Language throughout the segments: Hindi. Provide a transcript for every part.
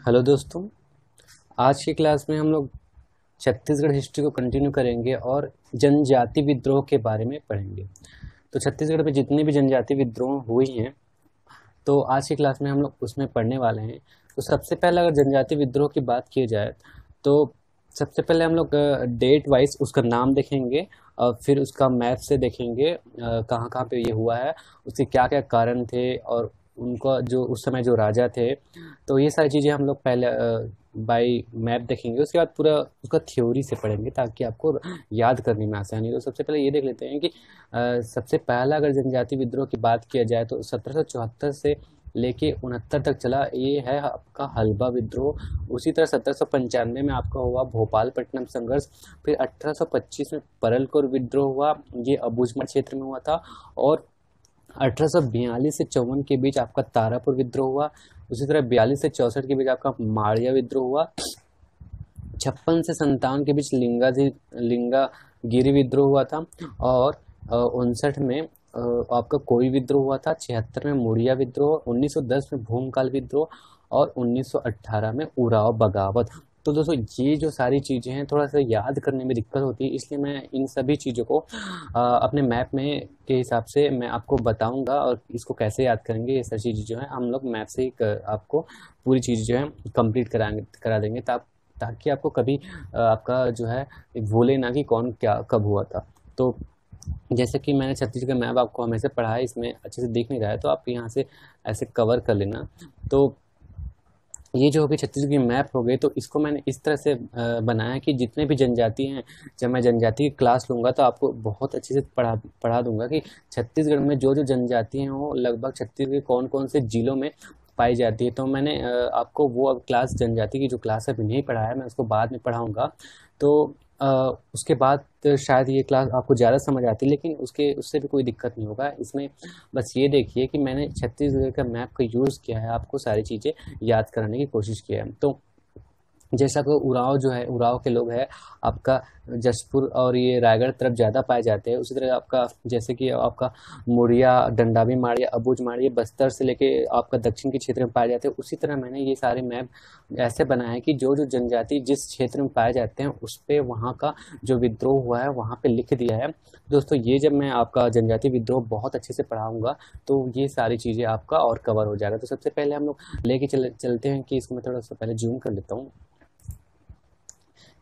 हेलो दोस्तों। आज की क्लास में हम लोग छत्तीसगढ़ हिस्ट्री को कंटिन्यू करेंगे और जनजाति विद्रोह के बारे में पढ़ेंगे। तो छत्तीसगढ़ में जितने भी जनजाति विद्रोह हुई हैं तो आज की क्लास में हम लोग उसमें पढ़ने वाले हैं। तो सबसे पहले अगर जनजाति विद्रोह की बात की जाए तो सबसे पहले हम लोग डेट वाइज उसका नाम देखेंगे और फिर उसका मैप से देखेंगे कहाँ कहाँ पे ये हुआ है, उसके क्या क्या कारण थे और उनका जो उस समय जो राजा थे। तो ये सारी चीज़ें हम लोग पहले बाय मैप देखेंगे, उसके बाद पूरा उसका थ्योरी से पढ़ेंगे ताकि आपको याद करने में आसानी हो। तो सबसे पहले ये देख लेते हैं कि सबसे पहला अगर जनजाति विद्रोह की बात किया जाए तो 1774 से लेके 69 तक चला, ये है आपका हल्बा विद्रोह। उसी तरह 1795 में आपका हुआ भोपालपट्टनम संघर्ष। फिर 1825 में परलकोर विद्रोह हुआ, ये अबूझमाड़ क्षेत्र में हुआ था। और 1842 से 54 के बीच आपका तारापुर विद्रोह हुआ। उसी तरह 42 से 64 के बीच आपका माड़िया विद्रोह हुआ। 56 से 57 के बीच लिंगागिरी विद्रोह हुआ था। और 59 में आपका कोई विद्रोह हुआ था। 76 में मुड़िया विद्रोह, 1910 में भूमकाल विद्रोह और 1918 में उराव बगावत। तो दोस्तों ये जो सारी चीज़ें हैं थोड़ा सा याद करने में दिक्कत होती है, इसलिए मैं इन सभी चीज़ों को अपने मैप में के हिसाब से मैं आपको बताऊंगा और इसको कैसे याद करेंगे। ये सारी चीज़ें जो है हम लोग मैप से ही आपको पूरी चीज़ जो है कंप्लीट करा देंगे ताकि आपको कभी आपका जो है भूले ना कि कौन क्या कब हुआ था। तो जैसे कि मैंने छत्तीसगढ़ मैप आपको हमेशा पढ़ा है, इसमें अच्छे से दिख नहीं रहा है तो आप यहाँ से ऐसे कवर कर लेना। तो ये जो होगी छत्तीसगढ़ की मैप हो गई। तो इसको मैंने इस तरह से बनाया कि जितने भी जनजाति हैं, जब मैं जनजाति की क्लास लूँगा तो आपको बहुत अच्छे से पढ़ा दूंगा कि छत्तीसगढ़ में जो जो जनजाति हैं वो लगभग छत्तीसगढ़ के कौन कौन से जिलों में पाई जाती है। तो मैंने आपको वो अब क्लास जनजाति की जो क्लास है अभी नहीं पढ़ाया है, मैं उसको बाद में पढ़ाऊँगा। तो उसके बाद शायद ये क्लास आपको ज़्यादा समझ आती है, लेकिन उससे भी कोई दिक्कत नहीं होगा इसमें। बस ये देखिए कि मैंने छत्तीसगढ़ का मैप का यूज़ किया है, आपको सारी चीज़ें याद कराने की कोशिश किया है। तो जैसा कि उराव जो है, उराव के लोग हैं आपका जशपुर और ये रायगढ़ तरफ ज़्यादा पाए जाते हैं। उसी तरह आपका जैसे कि आपका मुड़िया, डंडावी माड़िया, अबूझमाड़ ये बस्तर से लेके आपका दक्षिण के क्षेत्र में पाए जाते हैं। उसी तरह मैंने ये सारे मैप ऐसे बनाए कि जो जो जनजाति जिस क्षेत्र में पाए जाते हैं उस पर वहाँ का जो विद्रोह हुआ है वहाँ पे लिख दिया है। दोस्तों ये जब मैं आपका जनजाति विद्रोह बहुत अच्छे से पढ़ाऊँगा तो ये सारी चीज़ें आपका और कवर हो जाएगा। तो सबसे पहले हम लोग लेके चलते हैं कि इसको मैं थोड़ा सा पहले जूम कर लेता हूँ।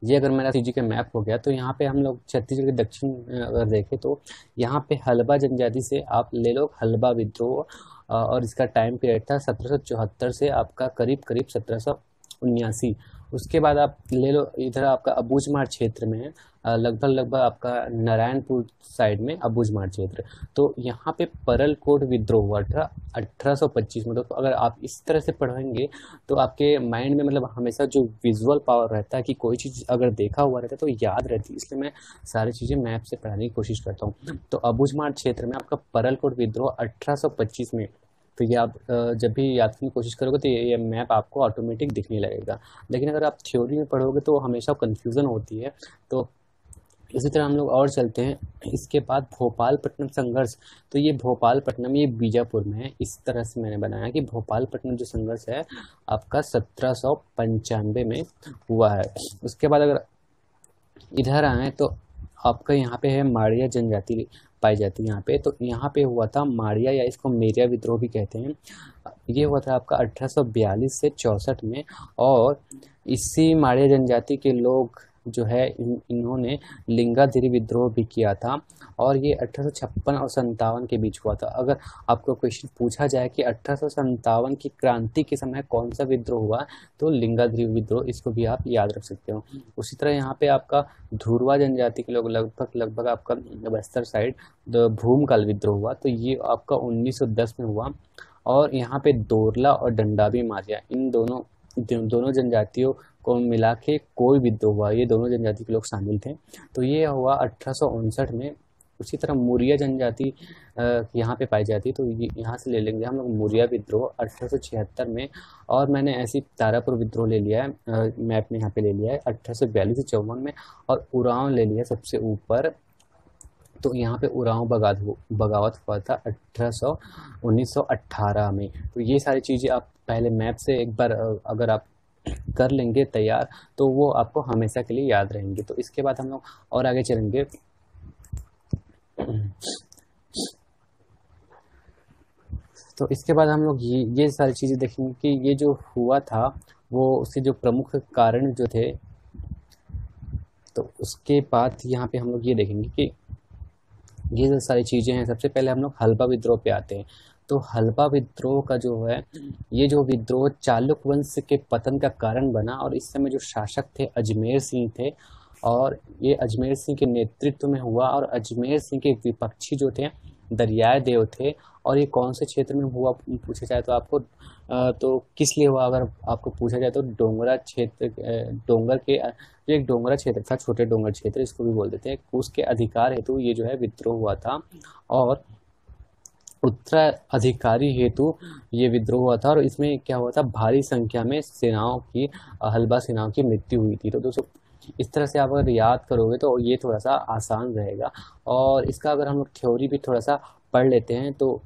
ये अगर मेरा सीजी का मैप हो गया तो यहाँ पे हम लोग छत्तीसगढ़ के दक्षिण अगर देखें तो यहाँ पे हल्बा जनजाति से आप ले लो हल्बा विद्रोह, और इसका टाइम पीरियड था 1774 से आपका करीब करीब 1779। उसके बाद आप ले लो इधर आपका अबूझमाड़ क्षेत्र में लगभग आपका नारायणपुर साइड में अबूझमाड़ क्षेत्र। तो यहाँ पे परलकोट विद्रोह हुआ था 1825 में। तो अगर आप इस तरह से पढ़ेंगे तो आपके माइंड में मतलब हमेशा जो विजुअल पावर रहता है कि कोई चीज़ अगर देखा हुआ रहता है तो याद रहती है, इसलिए मैं सारी चीज़ें मैप से पढ़ाने की कोशिश करता हूँ। तो अबूझमाड़ क्षेत्र में आपका परलकोट विद्रोह 1825 में। तो ये आप जब भी याद करने की कोशिश करोगे तो ये मैप आपको ऑटोमेटिक दिखने लगेगा। लेकिन अगर आप थ्योरी में पढ़ोगे तो हमेशा कन्फ्यूज़न होती है। तो इसी तरह हम लोग और चलते हैं। इसके बाद भोपालपट्टनम संघर्ष। तो ये भोपालपट्टनम ये बीजापुर में है। इस तरह से मैंने बनाया कि भोपालपट्टनम जो संघर्ष है आपका 1795 में हुआ है। उसके बाद अगर इधर आए तो आपका यहाँ पे है माड़िया जनजाति पाई जाती है यहाँ पे। तो यहाँ पे हुआ था माड़िया या इसको मेरिया विद्रोह भी कहते हैं। ये हुआ था आपका 1842 से 64 में। और इसी माड़िया जनजाति के लोग जो है इन्होंने लिंगाधिरी विद्रोह भी किया था और ये 1856 और 57 के बीच हुआ था। अगर आपको क्वेश्चन पूछा जाए कि 1857 की क्रांति के समय कौन सा विद्रोह हुआ तो लिंगाधिरी विद्रोह, इसको भी आप याद रख सकते हो। उसी तरह यहाँ पे आपका धुरवा जनजाति के लोग लगभग आपका बस्तर साइड भूमकाल विद्रोह हुआ। तो ये आपका 1910 में हुआ। और यहाँ पे दोरला और डंडावी मारिया इन दोनों जनजातियों को मिला के कोई विद्रोह हुआ, ये दोनों जनजाति के लोग शामिल थे। तो ये हुआ 1859 में। उसी तरह मुरिया जनजाति यहाँ पे पाई जाती है, तो यहाँ से ले लेंगे हम लोग मुरिया विद्रोह 1876 में। और मैंने ऐसी तारापुर विद्रोह ले लिया है, मैप में यहाँ पे ले लिया है 1842 से 54 में। और उरांव ले लिया सबसे ऊपर, तो यहाँ पे उरांव बगावत हुआ था 1918 में। तो ये सारी चीज़ें आप पहले मैप से एक बार अगर आप कर लेंगे तैयार, तो वो आपको हमेशा के लिए याद रहेंगे। तो इसके बाद हम लोग और आगे चलेंगे। तो इसके बाद हम लोग ये सारी चीज़ें देखेंगे कि ये जो हुआ था वो उसके जो प्रमुख कारण जो थे। तो उसके बाद यहाँ पे हम लोग ये देखेंगे कि ये जो सारी चीज़ें हैं, सबसे पहले हम लोग हल्बा विद्रोह पे आते हैं। तो हल्बा विद्रोह का जो है, ये जो विद्रोह चालुक्य वंश के पतन का कारण बना, और इस समय जो शासक थे अजमेर सिंह थे, और ये अजमेर सिंह के नेतृत्व में हुआ। और अजमेर सिंह के विपक्षी जो थे दरियाए देव थे। और ये कौन से क्षेत्र में हुआ पूछा जाए तो आपको तो किस लिए हुआ अगर आपको पूछा जाए तो डोंगरा क्षेत्र, डोंगर के जो एक डोंगरा क्षेत्र था, छोटे डोंगर क्षेत्र इसको भी बोल देते हैं, उसके अधिकार हेतु ये जो है विद्रोह हुआ था। और उत्तराधिकारी हेतु ये विद्रोह हुआ था। और इसमें क्या हुआ था, भारी संख्या में सेनाओं की, हल्बा सेनाओं की मृत्यु हुई थी। तो दोस्तों इस तरह से आप अगर याद करोगे तो ये थोड़ा सा आसान रहेगा। और इसका अगर हम लोग थ्योरी भी थोड़ा सा पढ़ लेते हैं, तो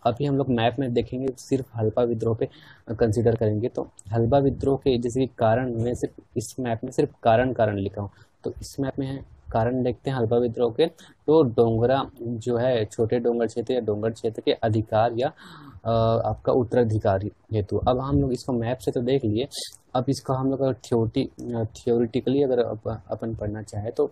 अभी हम लोग मैप में देखेंगे, सिर्फ हल्बा विद्रोह पे कंसीडर करेंगे। तो हल्बा विद्रोह के जैसे कि कारण में सिर्फ इस मैप में सिर्फ कारण लिखा हूँ, तो इस मैप में है कारण देखते हैं हल्बा विद्रोह के। तो डोंगरा जो है, छोटे डोंगर क्षेत्र या डोंगर क्षेत्र के अधिकार या आपका उत्तराधिकारी हेतु। अब हम लोग इसको मैप से तो देख लिए, अब इसको हम लोग अगर थियोरिटिकली अगर अपन पढ़ना चाहे तो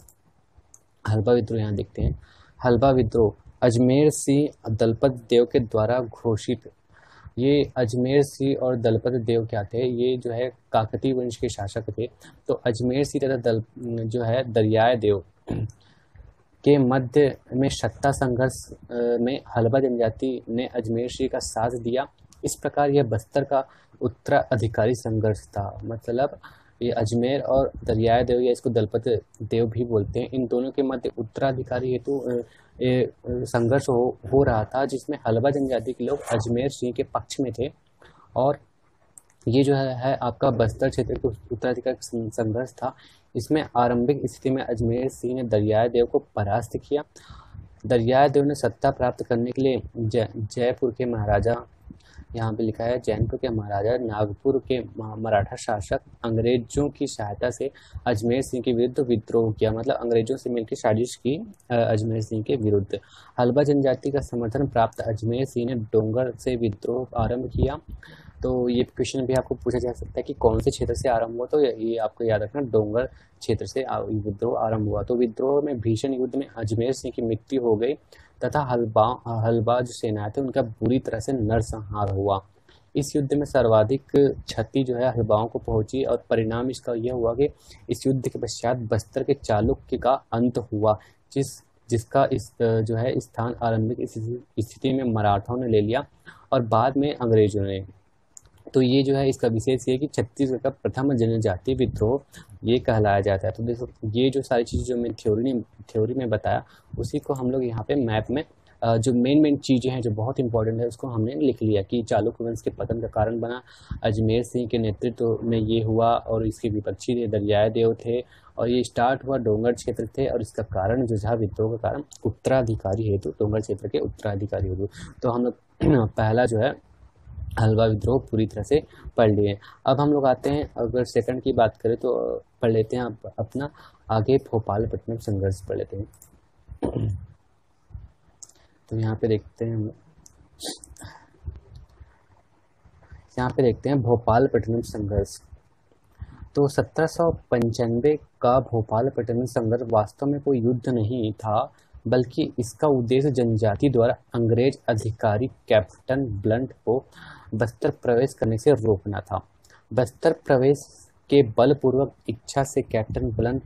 हल्बा विद्रोह यहाँ देखते हैं। हल्बा विद्रोह अजमेर सिंह दलपत देव के द्वारा घोषित। ये अजमेर सिंह और दलपत देव क्या थे, ये जो है काकतीय वंश के शासक थे। तो अजमेर सिंह तथा दल जो है दरियाए देव के मध्य में सत्ता संघर्ष में हल्बा जनजाति ने अजमेर सिंह का साथ दिया। इस प्रकार यह बस्तर का उत्तराधिकारी संघर्ष था। मतलब ये अजमेर और दरियाए देव या इसको दलपत देव भी बोलते हैं, इन दोनों के मध्य उत्तराधिकारी हेतु संघर्ष हो रहा था, जिसमें हल्बा जनजाति के लोग अजमेर सिंह के पक्ष में थे। और ये जो है आपका बस्तर क्षेत्र के उत्तराधिकारी संघर्ष था। इसमें आरंभिक स्थिति में अजमेर सिंह ने दरियाए देव को परास्त किया। दरियाए देव ने सत्ता प्राप्त करने के लिए जयपुर के महाराजा, यहाँ पे लिखा है जैनपुर के महाराजा, नागपुर के मराठा शासक अंग्रेजों की सहायता से अजमेर सिंह के विरुद्ध विद्रोह किया। मतलब अंग्रेजों से मिलकर साजिश की अजमेर सिंह के विरुद्ध। हल्बा जनजाति का समर्थन प्राप्त अजमेर सिंह ने डोंगर से विद्रोह आरंभ किया। तो ये क्वेश्चन भी आपको पूछा जा सकता है कि कौन से क्षेत्र से आरंभ हुआ, तो ये आपको याद रखना, डोंगर क्षेत्र से विद्रोह आरंभ हुआ। तो विद्रोह में भीषण युद्ध में अजमेर सिंह की मृत्यु हो गई तथा हल्बा जो सेना थे उनका बुरी तरह से नरसंहार हुआ। इस युद्ध में सर्वाधिक क्षति जो है हल्बाओं को पहुंची, और परिणाम इसका यह हुआ कि इस युद्ध के पश्चात बस्तर के चालुक्य का अंत हुआ, जिसका इस जो है स्थान आरंभिक स्थिति में मराठों ने ले लिया और बाद में अंग्रेजों ने। तो ये जो है इसका विशेष ये कि छत्तीसगढ़ का प्रथम जनजातीय विद्रोह ये कहलाया जाता है। तो देखो ये जो सारी चीज़ें जो मैं थ्योरी में बताया, उसी को हम लोग यहाँ पे मैप में जो मेन चीज़ें हैं जो बहुत इंपॉर्टेंट है उसको हमने लिख लिया कि चालुक्य वंश के पतन का कारण बना, अजमेर सिंह के नेतृत्व में ये हुआ, और इसके विपक्षी दरियाए देव थे, और ये स्टार्ट हुआ डोंगर क्षेत्र थे, और इसका कारण जो था विद्रोह का कारण उत्तराधिकारी हेतु, डोंगर क्षेत्र के उत्तराधिकारी हेतु। तो हम लोग पहला जो है हल्बा विद्रोह पूरी तरह से पढ़ लिए। अब हम लोग आते हैं, अगर सेकंड की बात करें तो पढ़ लेते हैं अपना आगे भोपालपट्टनम संघर्ष पढ़ लेते हैं। तो यहाँ पे देखते हैं हम लोग, यहाँ पे देखते हैं भोपालपट्टनम संघर्ष। तो 1795 का भोपालपट्टनम संघर्ष वास्तव में कोई युद्ध नहीं था, बल्कि इसका उद्देश्य जनजाति द्वारा अंग्रेज अधिकारी कैप्टन ब्लंट को बस्तर प्रवेश करने से रोकना था। बस्तर प्रवेश के बलपूर्वक इच्छा से कैप्टन ब्लंट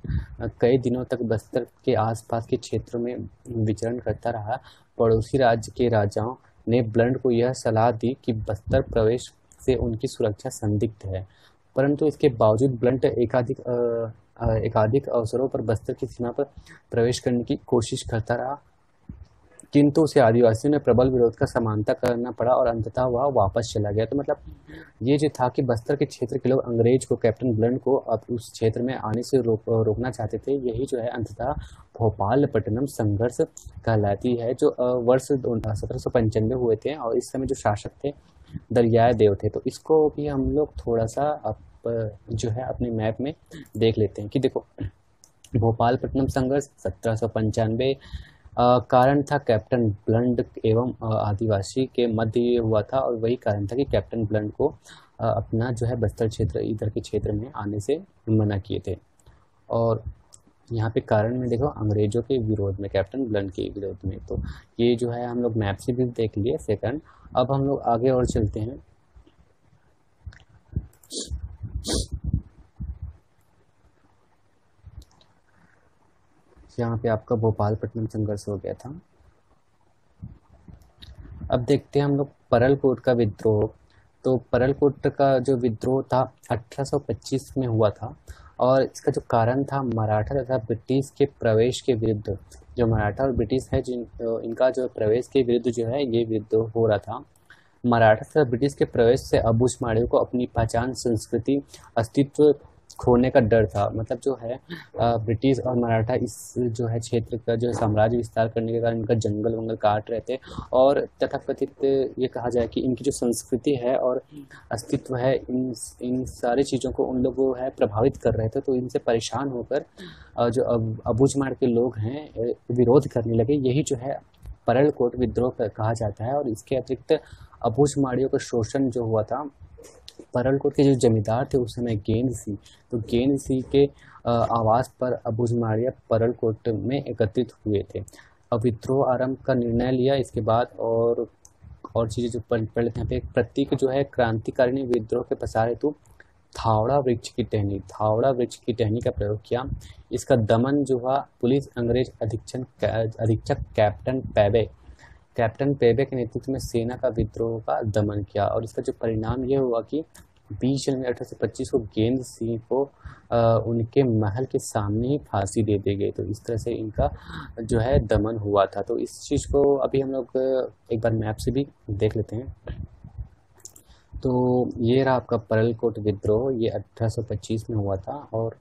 कई दिनों तक बस्तर के आसपास के क्षेत्रों में विचरण करता रहा। पड़ोसी राज्य के राजाओं ने ब्लंट को यह सलाह दी कि बस्तर प्रवेश से उनकी सुरक्षा संदिग्ध है, परंतु इसके बावजूद ब्लंट एकाधिक अवसरों पर बस्तर की सीमा पर प्रवेश करने की कोशिश करता रहा, किंतु उसे आदिवासियों ने प्रबल विरोध का सामना करना पड़ा और अंततः वह वापस चला गया। तो मतलब ये जो था कि बस्तर के क्षेत्र के लोग अंग्रेज को, कैप्टन ब्लंट को अब उस क्षेत्र में आने से रोकना चाहते थे। यही जो है अंततः भोपालपट्टनम संघर्ष कहलाती है, जो वर्ष 1795 हुए थे, और इस समय जो शासक थे दरियाए देव थे। तो इसको भी हम लोग थोड़ा सा आप जो है अपने मैप में देख लेते हैं कि देखो भोपालपट्टनम संघर्ष 1795 कारण था कैप्टन ब्लंड एवं आदिवासी के मध्य ये हुआ था, और वही कारण था कि कैप्टन ब्लंड को अपना जो है बस्तर क्षेत्र इधर के क्षेत्र में आने से मना किए थे। और यहाँ पे कारण में देखो अंग्रेजों के विरोध में, कैप्टन ब्लंड के विरोध में। तो ये जो है हम लोग मैप से भी देख लिए सेकंड। अब हम लोग आगे और चलते हैं। यहाँ पे आपका भोपालपट्टनम संघर्ष हो गया था। अब देखते हैं हम लोग परलकोट का विद्रोह। तो परलकोट का जो विद्रोह था 1825 में हुआ था, और इसका जो कारण था मराठा तथा ब्रिटिश के प्रवेश के विरुद्ध। जो मराठा और ब्रिटिश है इनका जो प्रवेश के विरुद्ध जो है ये विद्रोह हो रहा था। मराठा तथा ब्रिटिश के प्रवेश से अबूझमाड़ियों को अपनी पहचान, संस्कृति, अस्तित्व खोने का डर था। मतलब जो है ब्रिटिश और मराठा इस जो है क्षेत्र का जो साम्राज्य विस्तार करने के कारण इनका जंगल वंगल काट रहे थे, और तथाकथित ये कहा जाए कि इनकी जो संस्कृति है और अस्तित्व है इन सारी चीज़ों को उन लोग वो है प्रभावित कर रहे थे। तो इनसे परेशान होकर जो अबूझमाड़ के लोग हैं विरोध करने लगे। यही जो है परलकोट विद्रोह कहा जाता है। और इसके अतिरिक्त अबूझमाड़ियों का शोषण जो हुआ था, परलकोट के जो जमींदार थे उस समय गेंद सिंह, तो गेंद सिंह के आवास पर अबूझमाड़िया परलकोट में एकत्रित हुए थे। अब विद्रोह आरंभ का निर्णय लिया। इसके बाद और चीज़ें जो पढ़ लेते हैं। यहाँ पे एक प्रतीक जो है क्रांतिकारिणी विद्रोह के प्रसार हेतु थावड़ा वृक्ष की टहनी का प्रयोग किया। इसका दमन जो हुआ पुलिस अंग्रेज अधीक्षक कैप्टन पेबे के नेतृत्व में सेना का विद्रोह का दमन किया। और इसका जो परिणाम ये हुआ कि 20 जनवरी 1825 को गेंद सिंह को उनके महल के सामने ही फांसी दे दी गई। तो इस तरह से इनका जो है दमन हुआ था। तो इस चीज़ को अभी हम लोग एक बार मैप से भी देख लेते हैं। तो ये रहा आपका परलकोट विद्रोह, ये 1825 में हुआ था। और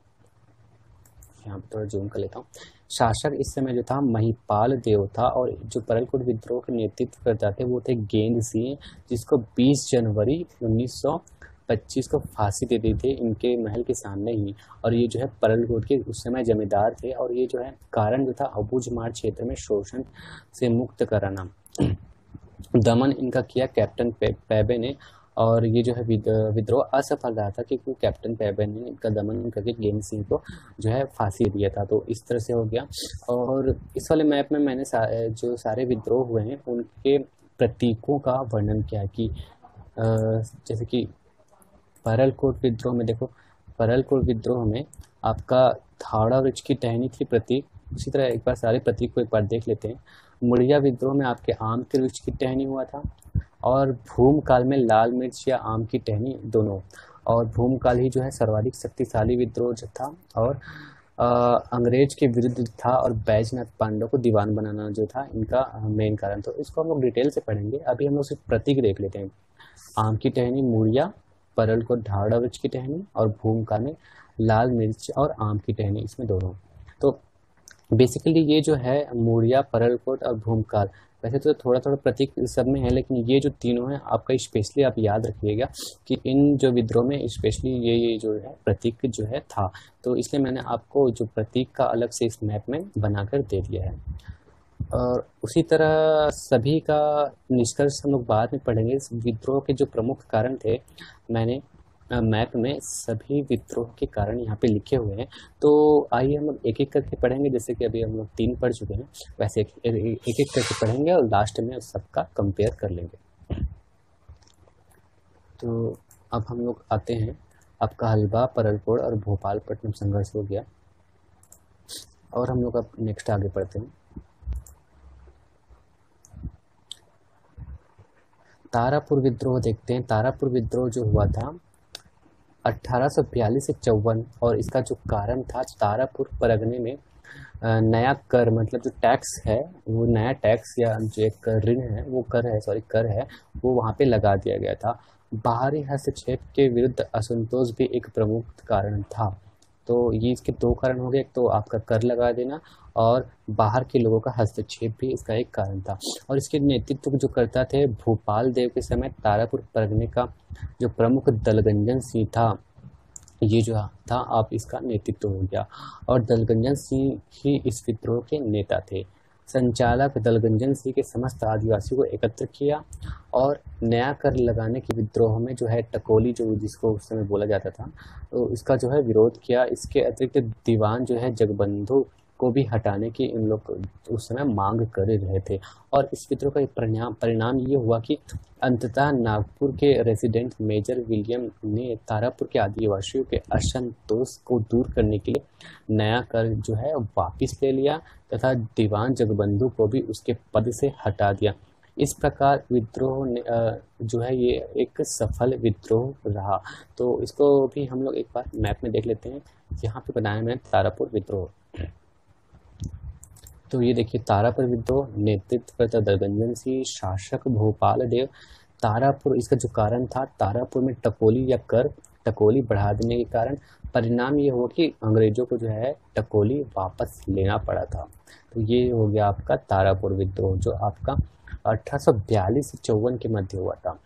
यहाँ पर थोड़ा जूम कर लेता हूँ। शासक इस समय जो था महिपाल देव था, और जो परलकोट विद्रोह के नेतृत्व करता थे वो थे गेंद सिंह, जिसको 20 जनवरी 1925 को फांसी दे दी थी इनके महल के सामने ही। और ये जो है परलकोट के उस समय जमींदार थे। और ये जो है कारण जो था अबूझमाड़ क्षेत्र में शोषण से मुक्त कराना। दमन इनका किया कैप्टन पेबे ने। और ये जो है विद्रोह असफल रहा था, क्योंकि कैप्टन पेबे ने इनका दमन करके गेंद सिंह को जो है फांसी दिया था। तो इस तरह से हो गया। और इस वाले मैप में मैंने जो सारे विद्रोह हुए हैं उनके प्रतीकों का वर्णन किया कि जैसे कि परलकोट विद्रोह में देखो, परलकोट विद्रोह में आपका थावड़ा वृक्ष की टहनी थी प्रतीक। उसी तरह एक बार सारे प्रतीक को एक बार देख लेते हैं। मुड़िया विद्रोह में आपके आम के वृक्ष की टहनी हुआ था, और भूमकाल में लाल मिर्च या आम की टहनी दोनों। और भूमकाल ही जो है सर्वाधिक शक्तिशाली विद्रोह जो था, और अंग्रेज के विरुद्ध था, और बैजनाथ पांडव को दीवान बनाना जो था इनका मेन कारण। तो इसको हम लोग डिटेल से पढ़ेंगे। अभी हम लोग सिर्फ प्रतीक देख लेते हैं। आम की टहनी मुड़िया, परलकोट थावड़ा वृक्ष की टहनी, और भूमकाल में लाल मिर्च और आम की टहनी, इसमें दोनों। तो बेसिकली ये जो है मुड़िया, परलकोट और भूमकाल, वैसे तो थोड़ा थोड़ा प्रतीक सब में है, लेकिन ये जो तीनों हैं आपका स्पेशली आप याद रखिएगा कि इन जो विद्रोह में स्पेशली ये जो है प्रतीक जो है था। तो इसलिए मैंने आपको जो प्रतीक का अलग से इस मैप में बनाकर दे दिया है। और उसी तरह सभी का निष्कर्ष हम लोग बाद में पढ़ेंगे। विद्रोह के जो प्रमुख कारण थे मैंने मैप में सभी विद्रोह के कारण यहाँ पे लिखे हुए हैं। तो आइए हम लोग एक एक करके पढ़ेंगे। जैसे कि अभी हम लोग 3 पढ़ चुके हैं, वैसे एक एक करके पढ़ेंगे और लास्ट में सबका कंपेयर कर लेंगे। तो अब हम लोग आते हैं, आपका हलवा, परलकोट और भोपालपट्टनम संघर्ष हो गया। और हम लोग अब नेक्स्ट आगे पढ़ते हैं। तारापुर विद्रोह देखते हैं। तारापुर विद्रोह जो हुआ था 1842 से 54, और इसका जो कारण था तारापुर परगने में नया कर, मतलब जो टैक्स है वो नया टैक्स या जो एक ऋण है वो कर है वो वहाँ पे लगा दिया गया था। बाहरी हस्तक्षेप के विरुद्ध असंतोष भी एक प्रमुख कारण था। तो ये इसके 2 कारण हो गए। एक तो आपका कर लगा देना, और बाहर के लोगों का हस्तक्षेप भी इसका एक कारण था। और इसके नेतृत्व जो करता थे भूपाल देव के समय तारापुर परगने का जो प्रमुख दलगंजन सिंह था, ये जो था आप इसका नेतृत्व हो गया। और दलगंजन सिंह ही इस विद्रोह के नेता थे। संचालक दलगंजन सिंह के समस्त आदिवासियों को एकत्र किया और नया कर लगाने के विद्रोह में जो है टकोली, जो जिसको उस समय बोला जाता था, तो इसका जो है विरोध किया। इसके अतिरिक्त दीवान जो है जगबंधु को भी हटाने की इन लोग उस समय मांग कर रहे थे। और इस विद्रोह का परिणाम ये हुआ कि अंततः नागपुर के रेसिडेंट मेजर विलियम ने तारापुर के आदिवासियों के असंतोष को दूर करने के लिए नया कर जो है वापिस ले लिया तथा दीवान जगबंधु को भी उसके पद से हटा दिया। इस प्रकार विद्रोह ने जो है ये एक सफल विद्रोह रहा। तो इसको भी हम लोग एक बार मैप में देख लेते हैं। यहाँ पे बनाया मैंने तारापुर विद्रोह। तो ये देखिए तारापुर विद्रोह, नेतृत्व करता दलगंजन सिंह, शासक भोपाल देव। तारापुर, इसका जो कारण था, तारापुर में टकोली या कर टकोली बढ़ा देने के कारण परिणाम ये हुआ कि अंग्रेजों को जो है टकोली वापस लेना पड़ा था। तो ये हो गया आपका तारापुर विद्रोह, जो आपका 1842 से 54 के मध्य हुआ था।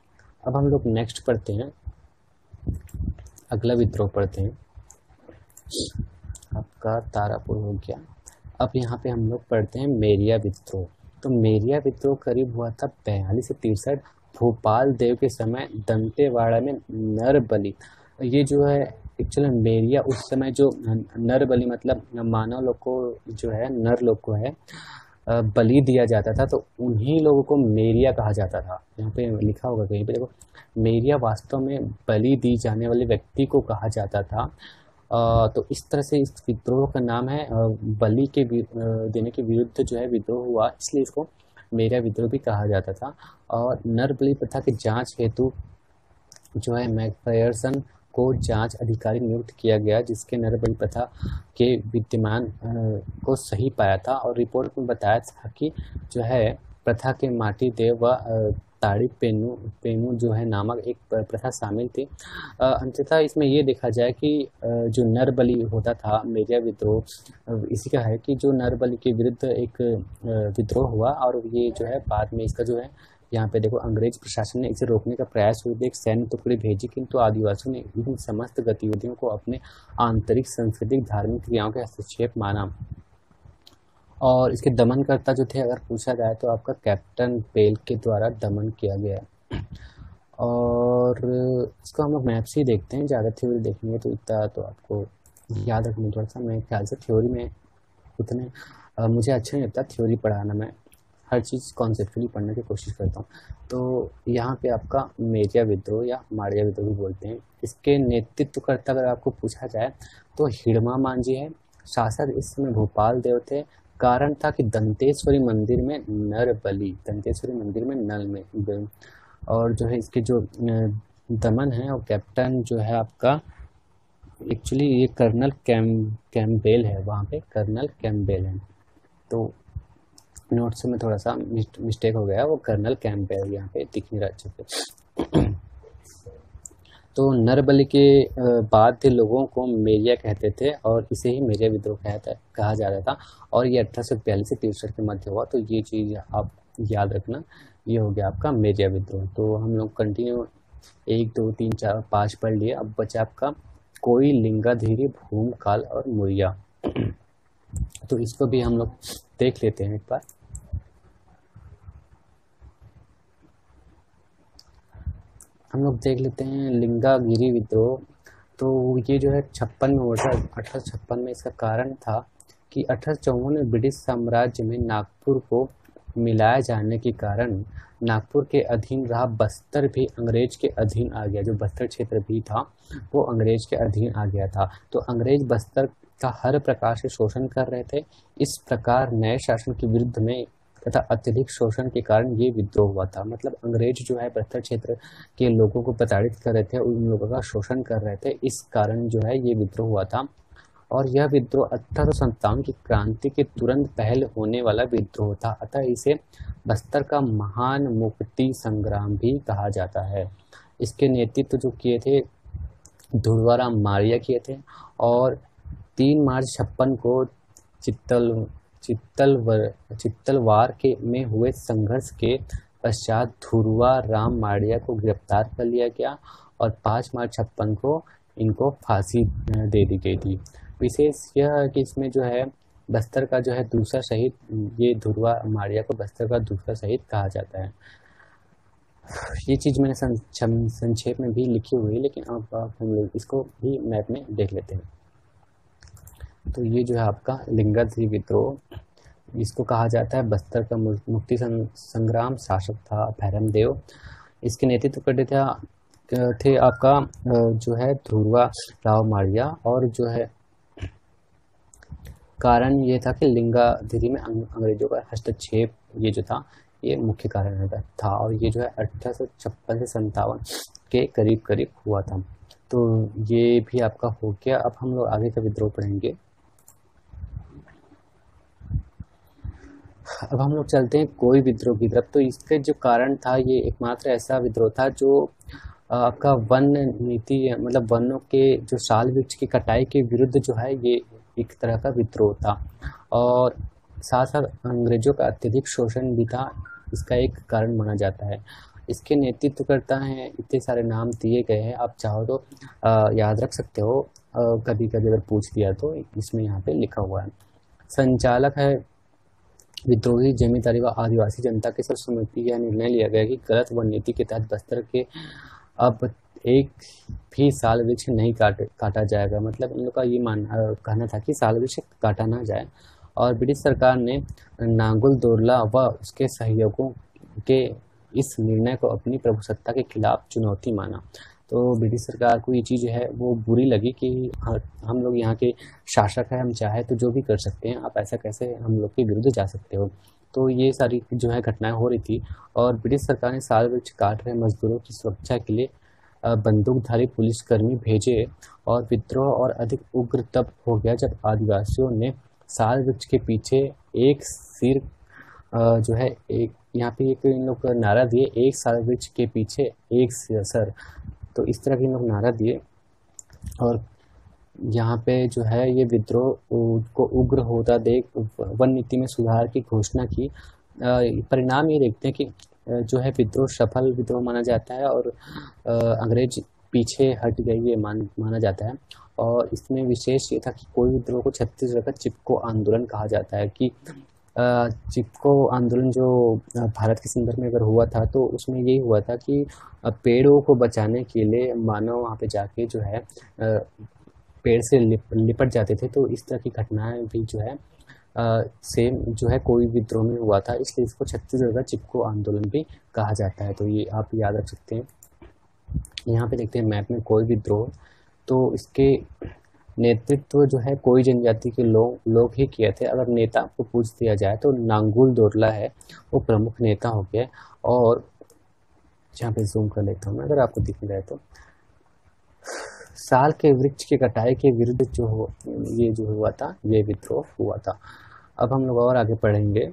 अब हम लोग नेक्स्ट पढ़ते हैं, अगला विद्रोह पढ़ते हैं। आपका तारापुर हो गया। अब यहाँ पे हम लोग पढ़ते हैं मेरिया विद्रोह। तो मेरिया विद्रोह करीब हुआ था 42 से 63 भोपाल देव के समय दंतेवाड़ा में नरबली। ये जो है एक्चुअली मेरिया उस समय जो नरबली मतलब मानव लोग को जो है, नर लोग को है बलि दिया जाता था, तो उन्हीं लोगों को मेरिया कहा जाता था। यहाँ पे लिखा होगा कहीं पे, देखो मेरिया वास्तव में बलि दी जाने वाले व्यक्ति को कहा जाता था। तो इस तरह से इस विद्रोह का नाम है बलि के देने के विरुद्ध जो है विद्रोह हुआ, इसलिए इसको मेरिया विद्रोह भी कहा जाता था। और नरबलि प्रथा की जांच हेतु जो है मैकफेयरसन को जांच अधिकारी नियुक्त किया गया, जिसके नरबलि प्रथा के विद्यमान को सही पाया था। और रिपोर्ट में बताया था कि जो है प्रथा के माटी देव व ताड़ी पेनू जो है नामक एक प्रथा शामिल थी। अंततः इसमें ये देखा जाए कि जो नरबलि होता था मेरिया विद्रोह इसी का है कि जो नरबलि के विरुद्ध एक विद्रोह हुआ, और ये जो है बाद में इसका जो है यहाँ पे देखो अंग्रेज प्रशासन ने इसे रोकने का प्रयास हुआ, एक सैन्य टुकड़ी भेजी, किंतु आदिवासियों ने इन समस्त गतिविधियों को अपने आंतरिक सांस्कृतिक धार्मिक क्रियाओं के हस्तक्षेप माना। और इसके दमनकर्ता जो थे, अगर पूछा जाए तो आपका कैप्टन पेल के द्वारा दमन किया गया। और इसको हम लोग मैप से ही देखते हैं, ज़्यादा थ्योरी देखेंगे तो इतना तो आपको याद रखना थोड़ा सा। मेरे ख्याल से थ्योरी में उतने मुझे अच्छा नहीं लगता थ्योरी पढ़ाना, मैं हर चीज़ कॉन्सेप्चुअली पढ़ने की कोशिश करता हूँ। तो यहाँ पे आपका मेरिया विद्रोह या माड़िया विद्रोह भी बोलते हैं। इसके नेतृत्वकर्ता अगर आपको पूछा जाए तो हिड़मा मांझी है। शासक इस समय भोपाल देव थे। कारण था कि दंतेश्वरी मंदिर में नल में और जो है इसके जो दमन है और कैप्टन जो है आपका एक्चुअली ये कर्नल कैम्पबेल है, वहाँ पे कर्नल कैम्पबेल है। तो नोट्स में थोड़ा सा मिस्टेक हो गया, वो कर्नल कैम्पबेल यहाँ पे दिख नहीं रहा अच्छे से। तो नरबलि के बाद लोगों को मेरिया कहते थे और इसे ही मेरिया विद्रोह कहा जाता था। और ये 1842 से 63 के मध्य हुआ। तो ये चीज़ आप याद रखना, ये हो गया आपका मेरिया विद्रोह। तो हम लोग कंटिन्यू 1 2 3 4 5 पढ़ लिए। अब बचा आपका कोई, लिंगाधीरी, भूमकाल और मुरिया। तो इसको भी हम लोग देख लेते हैं एक बार। हम लोग देख लेते हैं लिंगागिरी विद्रोह। तो ये जो है 56 में हुआ था, 1856 में। इसका कारण था कि 1854 में ब्रिटिश साम्राज्य में नागपुर को मिलाया जाने के कारण नागपुर के अधीन रहा बस्तर भी अंग्रेज के अधीन आ गया। जो बस्तर क्षेत्र भी था वो अंग्रेज के अधीन आ गया था। तो अंग्रेज बस्तर का हर प्रकार से शोषण कर रहे थे। इस प्रकार नए शासन के विरुद्ध में तथा अत्यधिक शोषण के कारण ये विद्रोह हुआ था। मतलब अंग्रेज जो है बस्तर क्षेत्र के लोगों को प्रताड़ित कर रहे थे, उन लोगों का शोषण कर रहे थे, इस कारण जो है ये विद्रोह हुआ था। और यह विद्रोह 1857 की क्रांति के तुरंत पहले होने वाला विद्रोह था। अतः इसे बस्तर का महान मुक्ति संग्राम भी कहा जाता है। इसके नेतृत्व जो किए थे धुरवाराम मारिया किए थे। और 3 मार्च 56 को चित्तलवार के में हुए संघर्ष के पश्चात धुरवा राम माड़िया को गिरफ्तार कर लिया गया। और 5 मार्च 56 को इनको फांसी दे दी गई थी। विशेष यह है कि इसमें जो है बस्तर का जो है दूसरा शहीद, ये धुरवा माड़िया को बस्तर का दूसरा शहीद कहा जाता है। ये चीज़ मैंने संक्षेप में भी लिखी हुई है, लेकिन अब हम लोग इसको भी मैप में देख लेते हैं। तो ये जो है आपका लिंगाधिरी विद्रोह, इसको कहा जाता है बस्तर का मुक्ति संग्राम। शासक था भैरमदेव। इसके नेतृत्व करते थे आपका जो है धुरवा राव माड़िया। और जो है कारण ये था कि लिंगाधिरी में अंग्रेजों का हस्तक्षेप, ये जो था ये मुख्य कारण था। और ये जो है 1856 से 57 के करीब करीब हुआ था। तो ये भी आपका हो गया। अब हम लोग आगे का विद्रोह पढ़ेंगे। अब हम लोग चलते हैं कोई विद्रोह की तरफ। तो इसके जो कारण था, ये एकमात्र ऐसा विद्रोह था जो आपका वन नीति, मतलब वनों के जो साल वृक्ष की कटाई के विरुद्ध जो है ये एक तरह का विद्रोह था। और साथ साथ अंग्रेजों का अत्यधिक शोषण भी था, इसका एक कारण माना जाता है। इसके नेतृत्वकर्ता हैं, इतने सारे नाम दिए गए हैं, आप चाहो तो याद रख सकते हो। कभी कभी अगर पूछ दिया तो इसमें यहाँ पे लिखा हुआ है। संचालक है विद्रोही जमींदारी व आदिवासी जनता के साथ समिति। यह निर्णय लिया गया कि गलत वन नीति के तहत बस्तर के अब एक भी साल वृक्ष नहीं काटा जाएगा। मतलब इन लोग का ये कहना था कि साल वृक्ष काटा ना जाए। और ब्रिटिश सरकार ने नांगुल दोरला व उसके सहयोगों के इस निर्णय को अपनी प्रभुसत्ता के खिलाफ चुनौती माना। तो ब्रिटिश सरकार को ये चीज़ है वो बुरी लगी कि हम लोग यहाँ के शासक हैं, हम चाहे तो जो भी कर सकते हैं, आप ऐसा कैसे हम लोग के विरुद्ध जा सकते हो। तो ये सारी जो है घटनाएं हो रही थी। और ब्रिटिश सरकार ने साल वृक्ष काट रहे मजदूरों की सुरक्षा के लिए बंदूकधारी पुलिसकर्मी भेजे। और विद्रोह और अधिक उग्र तब हो गया जब आदिवासियों ने साल वृक्ष के पीछे एक सिर जो है एक यहाँ पे एक इन लोग नारा दिए, एक साल वृक्ष के पीछे एक सर। तो इस तरह के इन लोग नारा दिए। और यहाँ पे जो है ये विद्रोह को उग्र होता देख वन नीति में सुधार की घोषणा की। परिणाम ये देखते हैं कि जो है विद्रोह सफल विद्रोह माना जाता है और अंग्रेज पीछे हट गए, ये माना जाता है। और इसमें विशेष ये था कि कोई विद्रोह को छत्तीसगढ़ का चिपको आंदोलन कहा जाता है। कि चिपको आंदोलन जो भारत के संदर्भ में अगर हुआ था तो उसमें यही हुआ था कि पेड़ों को बचाने के लिए मानव वहाँ पे जाके जो है पेड़ से लिपट जाते थे। तो इस तरह की घटनाएं भी जो है सेम जो है कोई विद्रोह में हुआ था, इसलिए इसको छत्तीसगढ़ का चिपको आंदोलन भी कहा जाता है। तो ये आप याद रख सकते हैं। यहाँ पे देखते हैं मैप में कोई विद्रोह, तो इसके नेतृत्व जो है कोई जनजाति के लोग ही किए थे। अगर नेता को पूछ दिया जाए तो नांगुल दोरला है वो प्रमुख नेता हो गया। और जहाँ पे जूम कर लेता हूँ मैं, अगर आपको दिख रहा है तो साल के वृक्ष की कटाई के विरुद्ध ये जो हुआ था, ये विद्रोह हुआ था। अब हम लोग और आगे पढ़ेंगे।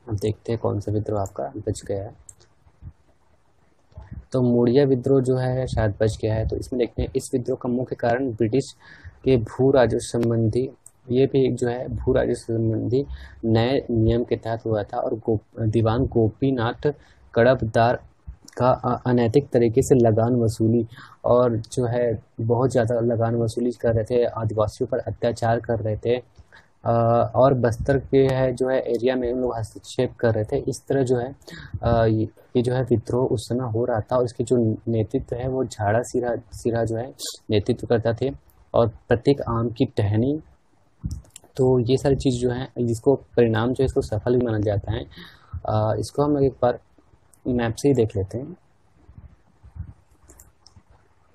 अब देखते हैं कौन सा विद्रोह आपका बच गया है। तो मुड़िया विद्रोह जो है शायद बच गया है। तो इसमें देखते हैं इस विद्रोह का मुख्य कारण ब्रिटिश के भू राजस्व संबंधी, ये भी एक जो है भू राजस्व संबंधी नए नियम के तहत हुआ था। और दीवान गोपीनाथ कड़बदार का अनैतिक तरीके से लगान वसूली, और जो है बहुत ज़्यादा लगान वसूली कर रहे थे, आदिवासियों पर अत्याचार कर रहे थे। और बस्तर के है जो है एरिया में उन लोग हस्तक्षेप कर रहे थे। इस तरह जो है ये जो है विद्रोह उस समय हो रहा था। और इसके जो नेतृत्व है वो झाड़ा सिरा जो है नेतृत्व करता थे। और प्रत्येक आम की टहनी, तो ये सारी चीज़ जो है जिसको परिणाम जो है इसको सफल भी माना जाता है। इसको हम लोग एक बार मैप से ही देख लेते हैं।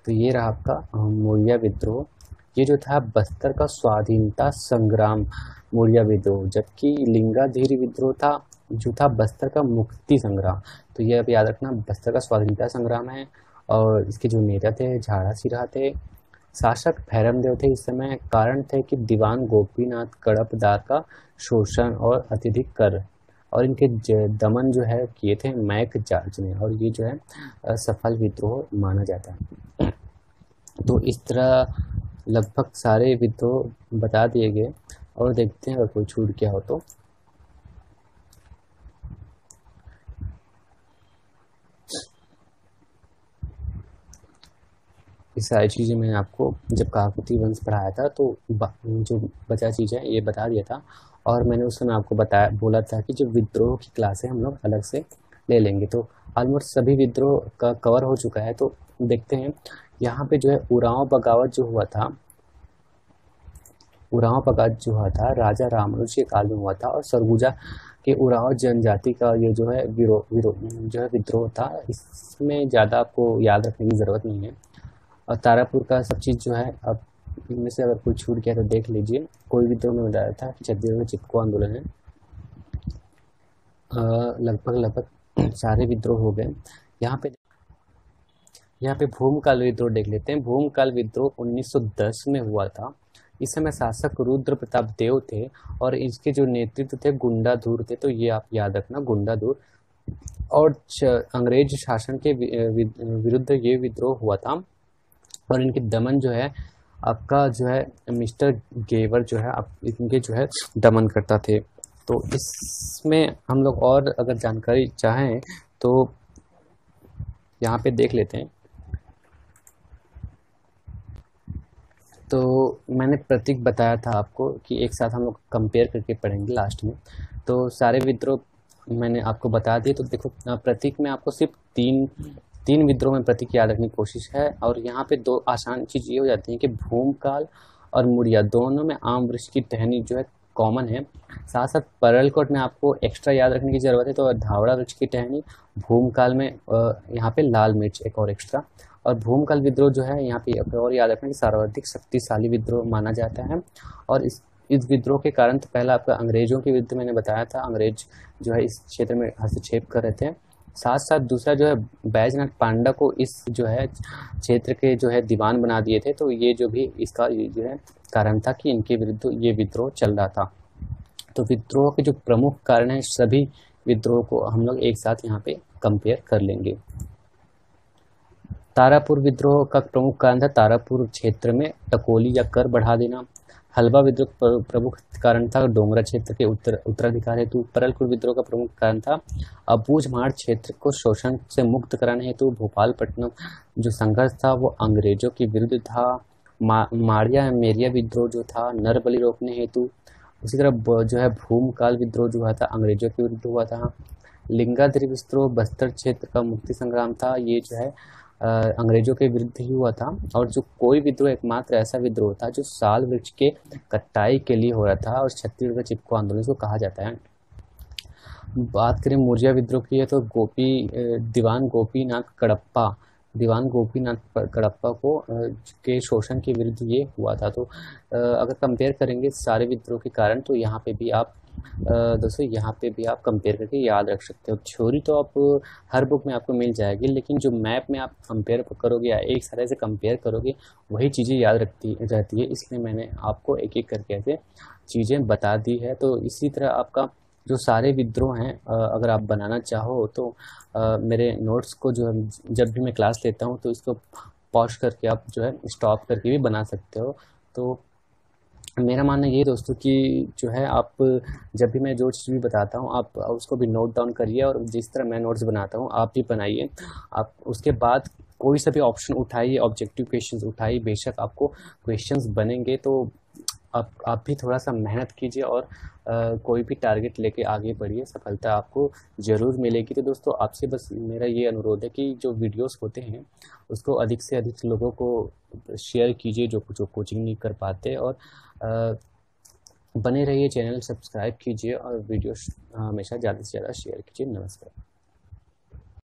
तो ये रहा आपका मुड़िया विद्रोह। ये जो था बस्तर का स्वाधीनता संग्राम मुड़िया विद्रोह, जबकि लिंगाधिरी विद्रोह था जो था बस्तर का मुक्ति संग्राम। तो ये अब याद रखना, बस्तर का स्वाधीनता संग्राम है। और इसके जो नेता थे झाड़ा सिरा थे, शासक भैरमदेव थे इस समय। कारण थे कि दीवान गोपीनाथ कड़पदार का शोषण और अत्यधिक कर, और इनके दमन जो है किए थे मैक जॉर्ज ने। और ये जो है सफल विद्रोह माना जाता है। तो इस तरह लगभग सारे विद्रोह बता दिए गए। और देखते हैं अगर कोई छूट गया हो तो। ये सारी चीज़ें मैंने आपको जब काकतीय वंश पढ़ाया था तो जो बचा चीज़ है ये बता दिया था। और मैंने उस समय आपको बताया बोला था कि जो विद्रोह की क्लासें हम लोग अलग से ले लेंगे। तो ऑलमोस्ट सभी विद्रोह का कवर हो चुका है। तो देखते हैं यहाँ पे जो है उरांव बगावत जो हुआ था, उरांव बगावत जो हुआ था राजा रामानुज के काल में हुआ था। और सरगुजा के उरांव जनजाति का ये जो है जो है विद्रोह था। इसमें ज़्यादा आपको याद रखने की ज़रूरत नहीं है। और तारापुर का सब चीज़ जो है, अब इनमें से अगर कोई छूट गया तो देख लीजिए। कोई विद्रोह में बताया था कि छत्तीसगढ़ में चिपको आंदोलन है। लगभग लगभग सारे विद्रोह हो गए। यहाँ पे भूमकाल विद्रोह देख लेते हैं। भूमकाल विद्रोह 1910 में हुआ था। इस समय शासक रुद्र प्रताप देव थे और इसके जो नेतृत्व थे गुंडाधुर थे। तो ये आप याद रखना, गुंडाधुर। और अंग्रेज शासन के विरुद्ध ये विद्रोह हुआ था। और इनके दमन जो है आपका जो है मिस्टर गेवर जो है आप इनके जो है दमन करता थे। तो इसमें हम लोग और अगर जानकारी चाहें तो यहाँ पे देख लेते हैं। तो मैंने प्रतीक बताया था आपको कि एक साथ हम लोग कंपेयर करके पढ़ेंगे लास्ट में। तो सारे विद्रोह मैंने आपको बता दिए। तो देखो प्रतीक में आपको सिर्फ तीन विद्रोह में प्रतीक याद रखने की कोशिश है। और यहाँ पे दो आसान चीज़ ये हो जाती है कि भूमकाल और मुड़िया दोनों में आम वृक्ष की टहनी जो है कॉमन है। साथ साथ परलकोट में आपको एक्स्ट्रा याद रखने की ज़रूरत है। तो धावड़ा वृक्ष की टहनी, भूमकाल में यहाँ पे लाल मिर्च एक और एक्स्ट्रा। और भूमकाल विद्रोह जो है यहाँ पे और याद रखना कि सर्वाधिक शक्तिशाली विद्रोह माना जाता है। और इस विद्रोह के कारण तो पहला आपका अंग्रेजों के विरुद्ध मैंने बताया था, अंग्रेज जो है इस क्षेत्र में हस्तक्षेप कर रहे थे। साथ साथ दूसरा जो है बैजनाथ पांडा को इस जो है क्षेत्र के जो है दीवान बना दिए थे। तो ये जो भी इसका जो है कारण था कि इनके विरुद्ध ये विद्रोह चल रहा था। तो विद्रोह के जो प्रमुख कारण है सभी विद्रोह को हम लोग एक साथ यहाँ पे कंपेयर कर लेंगे। तारापुर विद्रोह का प्रमुख कारण था तारापुर क्षेत्र में टकोली या कर बढ़ा देना। हलवा विद्रोह प्रमुख कारण था डोंगरा क्षेत्र के उत्तराधिकार हेतु। परलकुल विद्रोह का प्रमुख कारण था अबूझमाड़ क्षेत्र को शोषण से मुक्त कराने हेतु। भोपालपट्टनम जो संघर्ष था वो अंग्रेजों के विरुद्ध था। माड़िया मेरिया विद्रोह जो था नरबली रोकने हेतु। उसी तरह जो है भूमकाल विद्रोह जो हुआ था अंग्रेजों के विरुद्ध हुआ था। लिंगाधिरी विद्रोह बस्तर क्षेत्र का मुक्ति संग्राम था। ये जो है अंग्रेजों के विरुद्ध ही हुआ था। और जो कोई विद्रोह एकमात्र ऐसा विद्रोह था जो साल वृक्ष के कटाई के लिए हो रहा था और छत्तीसगढ़ का चिपको आंदोलन को कहा जाता है। बात करें मोरिया विद्रोह की है तो दीवान गोपीनाथ कडप्पा को के शोषण के विरुद्ध ये हुआ था। तो अगर कंपेयर करेंगे सारे विद्रोह के कारण तो यहाँ पे भी आप दोस्तों यहाँ पे भी आप कंपेयर करके याद रख सकते हो। थ्योरी तो आप हर बुक में आपको मिल जाएगी, लेकिन जो मैप में आप कंपेयर करोगे या एक तरह से कंपेयर करोगे वही चीज़ें याद रहती है। इसलिए मैंने आपको एक एक करके ऐसे चीज़ें बता दी है। तो इसी तरह आपका जो सारे विद्रोह हैं अगर आप बनाना चाहो तो मेरे नोट्स को जो है जब भी मैं क्लास लेता हूँ तो इसको पॉज करके आप जो है स्टॉप करके भी बना सकते हो। तो मेरा मानना ये दोस्तों कि जो है आप जब भी मैं जो चीज़ भी बताता हूँ आप उसको भी नोट डाउन करिए और जिस तरह मैं नोट्स बनाता हूँ आप भी बनाइए। आप उसके बाद कोई सा भी ऑप्शन उठाइए, ऑब्जेक्टिव क्वेश्चंस उठाइए। बेशक आपको क्वेश्चंस बनेंगे तो आप भी थोड़ा सा मेहनत कीजिए और कोई भी टारगेट लेके आगे बढ़िए, सफलता आपको ज़रूर मिलेगी। तो दोस्तों आपसे बस मेरा ये अनुरोध है कि जो वीडियोस होते हैं उसको अधिक से अधिक लोगों को शेयर कीजिए जो कोचिंग नहीं कर पाते। और बने रहिए, चैनल सब्सक्राइब कीजिए और वीडियो हमेशा ज़्यादा से ज़्यादा शेयर कीजिए। नमस्कार।